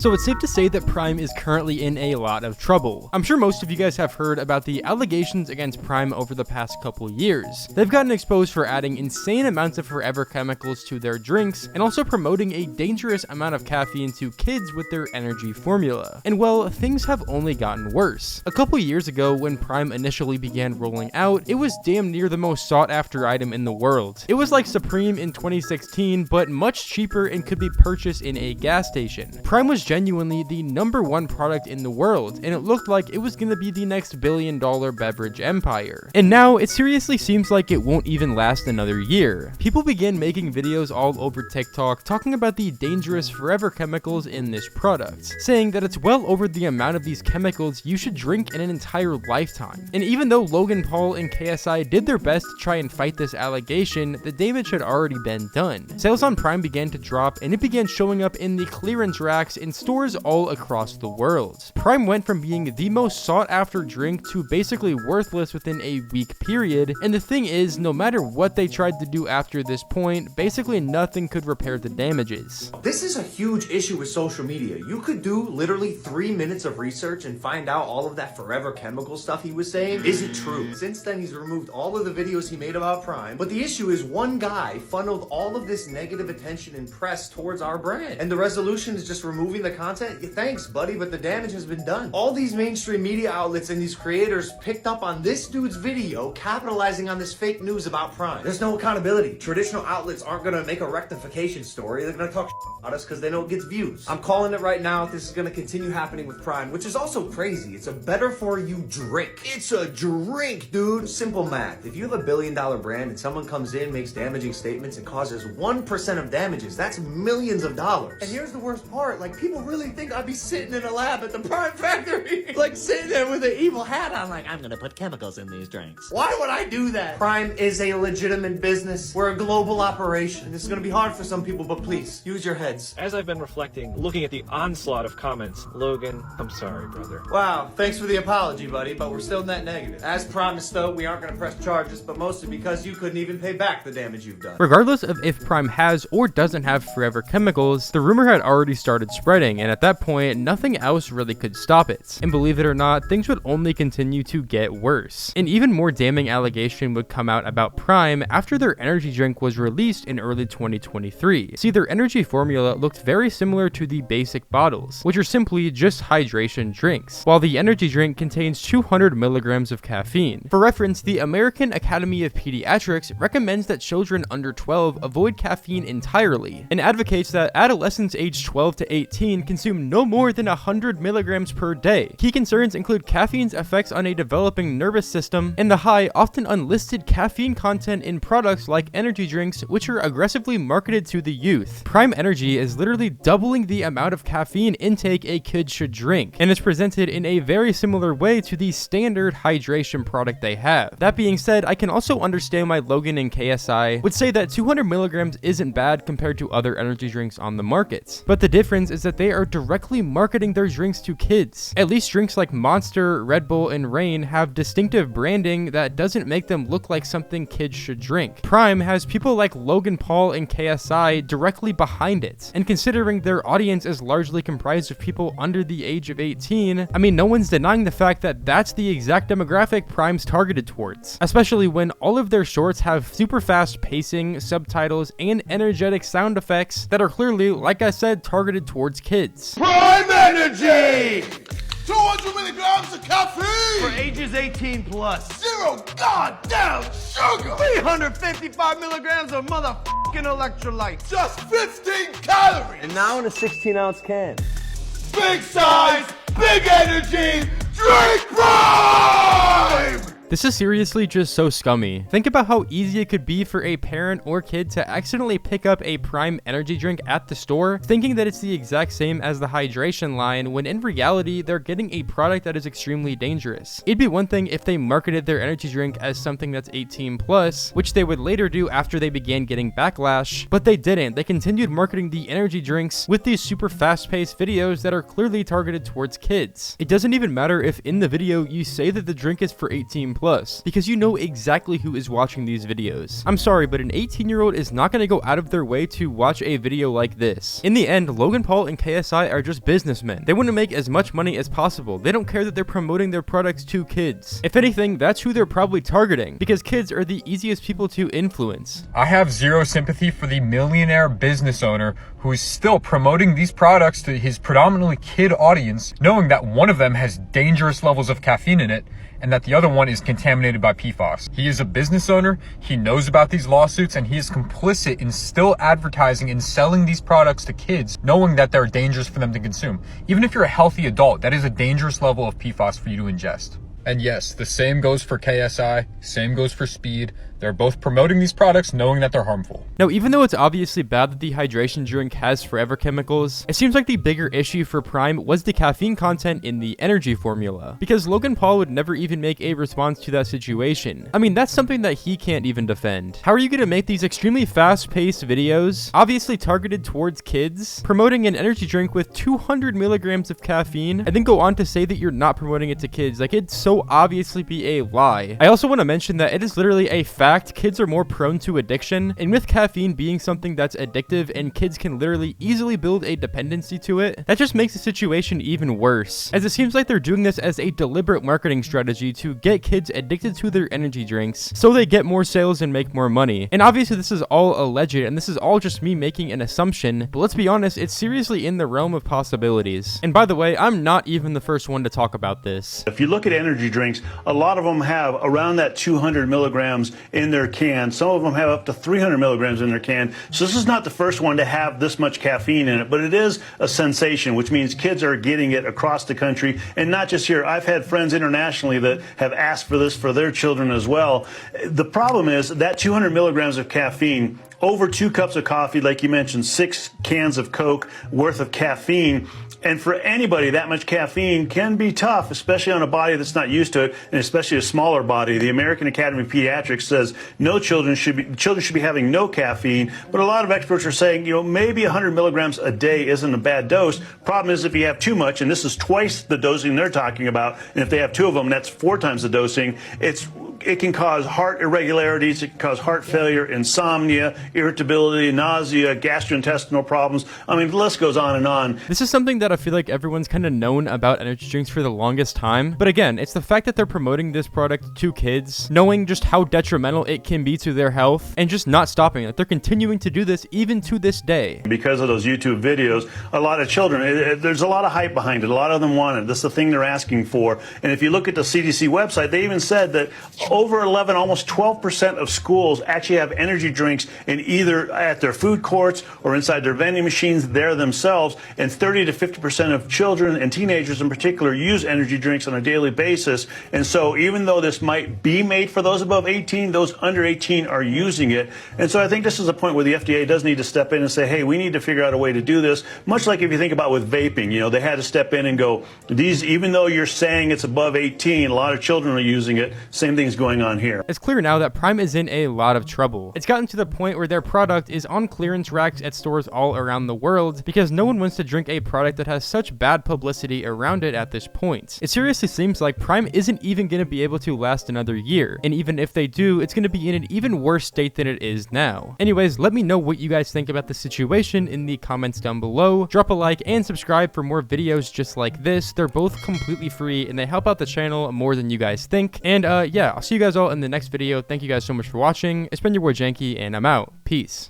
So it's safe to say that Prime is currently in a lot of trouble. I'm sure most of you guys have heard about the allegations against Prime over the past couple years. They've gotten exposed for adding insane amounts of forever chemicals to their drinks and also promoting a dangerous amount of caffeine to kids with their energy formula. And well, things have only gotten worse. A couple years ago, when Prime initially began rolling out, it was damn near the most sought after item in the world. It was like Supreme in 2016, but much cheaper and could be purchased in a gas station. Prime was genuinely the #1 product in the world, and it looked like it was gonna be the next billion-dollar beverage empire. And now, it seriously seems like it won't even last another year. People began making videos all over TikTok talking about the dangerous forever chemicals in this product, saying that it's well over the amount of these chemicals you should drink in an entire lifetime. And even though Logan Paul and KSI did their best to try and fight this allegation, the damage had already been done. Sales on Prime began to drop, and it began showing up in the clearance racks in stores all across the world. Prime went from being the most sought after drink to basically worthless within a week period, and the thing is, no matter what they tried to do after this point, basically nothing could repair the damages. This is a huge issue with social media. You could do literally 3 minutes of research and find out all of that forever chemical stuff he was saying isn't true. Since then, he's removed all of the videos he made about Prime, but the issue is one guy funneled all of this negative attention and press towards our brand, and the resolution is just removing the content. Thanks, buddy, but the damage has been done. All these mainstream media outlets and these creators picked up on this dude's video, capitalizing on this fake news about Prime. There's no accountability. Traditional outlets aren't gonna make a rectification story. They're gonna talk about us because they know it gets views. I'm calling it right now. This is gonna continue happening with Prime, which is also crazy. It's a better for you drink. It's a drink, dude. Simple math. If you have a billion-dollar brand and someone comes in, makes damaging statements, and causes 1% of damages, that's millions of dollars. And here's the worst part. Like, people really think I'd be sitting in a lab at the Prime factory, like sitting there with an evil hat on, like, I'm gonna put chemicals in these drinks. Why would I do that? Prime is a legitimate business. We're a global operation. This is gonna be hard for some people, but please, use your heads. As I've been reflecting, looking at the onslaught of comments, Logan, I'm sorry, brother. Wow, thanks for the apology, buddy, but we're still net negative. As promised, though, we aren't gonna press charges, but mostly because you couldn't even pay back the damage you've done. Regardless of if Prime has or doesn't have forever chemicals, the rumor had already started spreading, and at that point, nothing else really could stop it. And believe it or not, things would only continue to get worse. An even more damning allegation would come out about Prime after their energy drink was released in early 2023. See, their energy formula looked very similar to the basic bottles, which are simply just hydration drinks, while the energy drink contains 200 milligrams of caffeine. For reference, the American Academy of Pediatrics recommends that children under 12 avoid caffeine entirely, and advocates that adolescents aged 12 to 18 consume no more than 100 milligrams per day. Key concerns include caffeine's effects on a developing nervous system and the high, often unlisted caffeine content in products like energy drinks, which are aggressively marketed to the youth. Prime Energy is literally doubling the amount of caffeine intake a kid should drink, and is presented in a very similar way to the standard hydration product they have. That being said, I can also understand why Logan and KSI would say that 200 milligrams isn't bad compared to other energy drinks on the market, but the difference is that they are directly marketing their drinks to kids. At least drinks like Monster, Red Bull, and Reign have distinctive branding that doesn't make them look like something kids should drink. Prime has people like Logan Paul and KSI directly behind it, and considering their audience is largely comprised of people under the age of 18, I mean, no one's denying the fact that that's the exact demographic Prime's targeted towards, especially when all of their shorts have super fast pacing, subtitles, and energetic sound effects that are clearly, like I said, targeted towards kids. Prime Energy! 200 milligrams of caffeine! For ages 18 plus. 0 goddamn sugar! 355 milligrams of motherfucking electrolytes. Just 15 calories! And now in a 16-ounce can. Big size, big energy, drink Prime! This is seriously just so scummy. Think about how easy it could be for a parent or kid to accidentally pick up a Prime energy drink at the store, thinking that it's the exact same as the hydration line, when in reality, they're getting a product that is extremely dangerous. It'd be one thing if they marketed their energy drink as something that's 18 plus, which they would later do after they began getting backlash, but they didn't. They continued marketing the energy drinks with these super fast-paced videos that are clearly targeted towards kids. It doesn't even matter if in the video you say that the drink is for 18 plus, because you know exactly who is watching these videos. I'm sorry, but an 18-year-old is not going to go out of their way to watch a video like this. In the end, Logan Paul and KSI are just businessmen. They want to make as much money as possible. They don't care that they're promoting their products to kids. If anything, that's who they're probably targeting, because kids are the easiest people to influence. I have zero sympathy for the millionaire business owner who is still promoting these products to his predominantly kid audience, knowing that one of them has dangerous levels of caffeine in it and that the other one is contaminated by PFAS. He is a business owner, he knows about these lawsuits, and he is complicit in still advertising and selling these products to kids, knowing that they're dangerous for them to consume. Even if you're a healthy adult, that is a dangerous level of PFAS for you to ingest. And yes, the same goes for KSI, same goes for Speed. They're both promoting these products knowing that they're harmful. Now, even though it's obviously bad that the hydration drink has forever chemicals, it seems like the bigger issue for Prime was the caffeine content in the energy formula, because Logan Paul would never even make a response to that situation. I mean, that's something that he can't even defend. How are you going to make these extremely fast-paced videos, obviously targeted towards kids, promoting an energy drink with 200 milligrams of caffeine, and then go on to say that you're not promoting it to kids? Like, it'd so obviously be a lie. I also want to mention that it is literally a fact kids are more prone to addiction, and with caffeine being something that's addictive and kids can literally easily build a dependency to it, that just makes the situation even worse, as it seems like they're doing this as a deliberate marketing strategy to get kids addicted to their energy drinks so they get more sales and make more money. And obviously this is all alleged, and this is all just me making an assumption, but let's be honest, it's seriously in the realm of possibilities. And by the way, I'm not even the first one to talk about this. If you look at energy drinks, a lot of them have around that 200 milligrams in their can. Some of them have up to 300 milligrams in their can. So this is not the first one to have this much caffeine in it, but it is a sensation, which means kids are getting it across the country, and not just here. I've had friends internationally that have asked for this for their children as well. The problem is that 200 milligrams of caffeine, over 2 cups of coffee, like you mentioned, 6 cans of Coke worth of caffeine. And for anybody, that much caffeine can be tough, especially on a body that's not used to it, and especially a smaller body. The American Academy of Pediatrics says children should be having no caffeine, but a lot of experts are saying, maybe 100 milligrams a day isn't a bad dose. Problem is if you have too much, and this is twice the dosing they're talking about, and if they have 2 of them, that's 4 times the dosing. It can cause heart irregularities, it can cause heart failure, insomnia, irritability, nausea, gastrointestinal problems. I mean, the list goes on and on. This is something that I feel like everyone's kind of known about energy drinks for the longest time. But again, it's the fact that they're promoting this product to kids, knowing just how detrimental it can be to their health, and just not stopping it. They're continuing to do this even to this day. Because of those YouTube videos, a lot of children, there's a lot of hype behind it. A lot of them want it. This is the thing they're asking for. And if you look at the CDC website, they even said that over 11, almost 12% of schools actually have energy drinks in either at their food courts or inside their vending machines there themselves, and 30 to 50% of children and teenagers in particular use energy drinks on a daily basis. And so even though this might be made for those above 18, those under 18 are using it. And so I think this is a point where the FDA does need to step in and say, hey, we need to figure out a way to do this. Much like if you think about with vaping, they had to step in and go, even though you're saying it's above 18, a lot of children are using it. Same thing's going on here. It's clear now that Prime is in a lot of trouble. It's gotten to the point where their product is on clearance racks at stores all around the world because no one wants to drink a product that has such bad publicity around it at this point. It seriously seems like Prime isn't even going to be able to last another year, and even if they do, it's going to be in an even worse state than it is now. Anyways, let me know what you guys think about the situation in the comments down below. Drop a like and subscribe for more videos just like this. They're both completely free and they help out the channel more than you guys think. And yeah, I'll see you guys all in the next video. Thank you guys so much for watching. It's been your boy Janke, and I'm out. Peace.